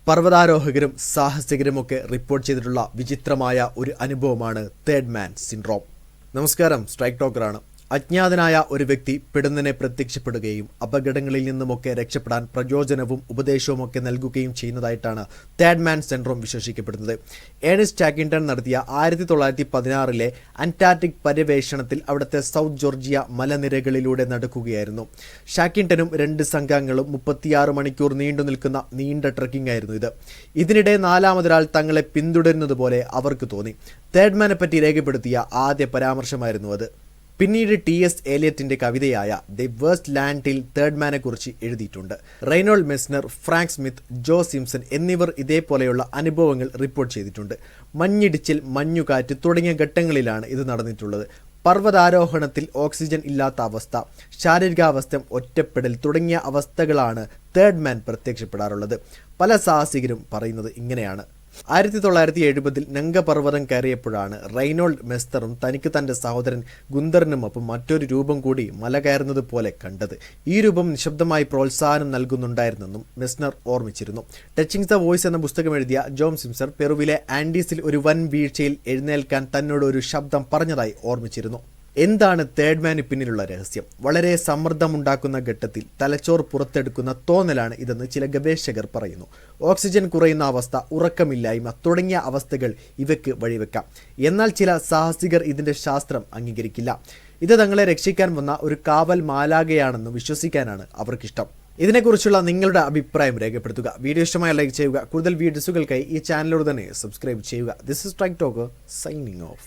പർവ്വതാരോഹകരും സാഹസികരുമൊക്കെ report ചെയ്തിട്ടുള്ള വിചിത്രമായ ഒരു അനുഭവമാണ് തേർഡ് മാൻ സിൻഡ്രോം. നമസ്കാരം, സ്ട്രൈക്ക് ടോക്കറാണ്. അജ്ഞാതനായ ഒരു വ്യക്തി പെടുന്നതിനെ പ്രത്യക്ഷപ്പെടുകയും അപകടങ്ങളിൽ നിന്നുമൊക്കെ രക്ഷപ്പെടാൻ പ്രചോദനവും ഉപദേശവുമൊക്കെ നൽകുകയും ചെയ്യുന്നതായിട്ടാണ് തേർഡ് മാൻ സിൻഡ്രോം വിശേഷിക്കപ്പെടുന്നത്. ഏണിസ്റ്റ് ഷാക്കിൻടൺ നടത്തിയ 1916 അന്റാർട്ടിക് പര്യവേഷണത്തിൽ അവിടുത്തെ സൗത്ത് ജോർജിയ മലനിരകളിലൂടെ നടക്കുകയായിരുന്നു. ഷാക്കിൻടനും 2 സംഘങ്ങളും 36 മണിക്കൂർ നീണ്ടു നിൽക്കുന്ന നീണ്ട ട്രക്കിംഗ് ആയിരുന്നു ഇത്. ഇതിനിടെ നാലാമതൊരാൾ തങ്ങളെ പിന്തുടരുന്നത് പോലെ അവർക്ക് തോന്നി. തേർഡ് മാനെ പറ്റി രേഖപ്പെടുത്തിയ ആദ്യ പരാമർശമായിരുന്നു അത്. പിന്നീട് T.S. എലിയറ്റിന്റെ കവിതയായ ദി വേസ്റ്റ് ലാൻഡിൽ തേർഡ് മാനെ കുറിച്ച് എഴുതിയിട്ടുണ്ട്. റെയ്നോൾഡ് മെസ്നർ, ഫ്രാങ്ക് സ്മിത്ത്, ജോ സിംസൺ എന്നിവർ ഇതേപോലെയുള്ള അനുഭവങ്ങൾ റിപ്പോർട്ട് ചെയ്തിട്ടുണ്ട്. മഞ്ഞിടിച്ചിൽ, മഞ്ഞുകാറ്റ് തുടങ്ങിയ ഘട്ടങ്ങളിലാണ് ഇത് നടന്നിട്ടുള്ളത്. പർവ്വതാരോഹണത്തിൽ ഓക്സിജൻ ഇല്ലാത്ത അവസ്ഥ, ശാരീരികാവസ്ഥ, ഒറ്റപ്പെടൽ തുടങ്ങിയ അവസ്ഥകളാണ് തേർഡ് മാൻ പ്രത്യക്ഷപ്പെടാറുള്ളത്. പല സാഹസികരും പറയുന്നത് ഇങ്ങനെയാണ്. 1970 നംഗപർവ്വതം കയറിയപ്പോഴാണ് റെയ്നോൾഡ് മെസ്നറും തനിക്ക് തൻ്റെ സഹോദരൻ ഗുന്തറിനുമൊപ്പം മറ്റൊരു രൂപം കൂടി മല കയറുന്നത് പോലെ കണ്ടത്. ഈ രൂപം നിശബ്ദമായി പ്രോത്സാഹനം നൽകുന്നുണ്ടായിരുന്നെന്നും മെസ്നർ ഓർമ്മിച്ചിരുന്നു. ടച്ചിങ് ദ വോയ്സ് എന്ന പുസ്തകം എഴുതിയ ജോം സിംസൺ പെറുവിലെ ആൻഡീസിൽ ഒരു വൻ വീഴ്ചയിൽ എഴുന്നേൽക്കാൻ തന്നോട് ഒരു ശബ്ദം പറഞ്ഞതായി ഓർമ്മിച്ചിരുന്നു. എന്താണ് തേർഡ് മാന് പിന്നിലുള്ള രഹസ്യം? വളരെ സമ്മർദ്ദമുണ്ടാക്കുന്ന ഘട്ടത്തിൽ തലച്ചോർ പുറത്തെടുക്കുന്ന തോന്നലാണ് ഇതെന്ന് ചില ഗവേഷകർ പറയുന്നു. ഓക്സിജൻ കുറയുന്ന അവസ്ഥ, ഉറക്കമില്ലായ്മ തുടങ്ങിയ അവസ്ഥകൾ ഇവയ്ക്ക് വഴിവെക്കാം. എന്നാൽ ചില സാഹസികർ ഇതിൻ്റെ ശാസ്ത്രം അംഗീകരിക്കില്ല. ഇത് തങ്ങളെ രക്ഷിക്കാൻ വന്ന ഒരു കാവൽ മാലാഖയാണെന്ന് വിശ്വസിക്കാനാണ് അവർക്കിഷ്ടം. ഇതിനെക്കുറിച്ചുള്ള നിങ്ങളുടെ അഭിപ്രായം രേഖപ്പെടുത്തുക. വീഡിയോ ഇഷ്ടമായ ലൈക്ക് ചെയ്യുക. കൂടുതൽ വീഡിയോസുകൾക്കായി ഈ ചാനലിലൂടെ തന്നെ സബ്സ്ക്രൈബ് ചെയ്യുക. This is strike talker signing off.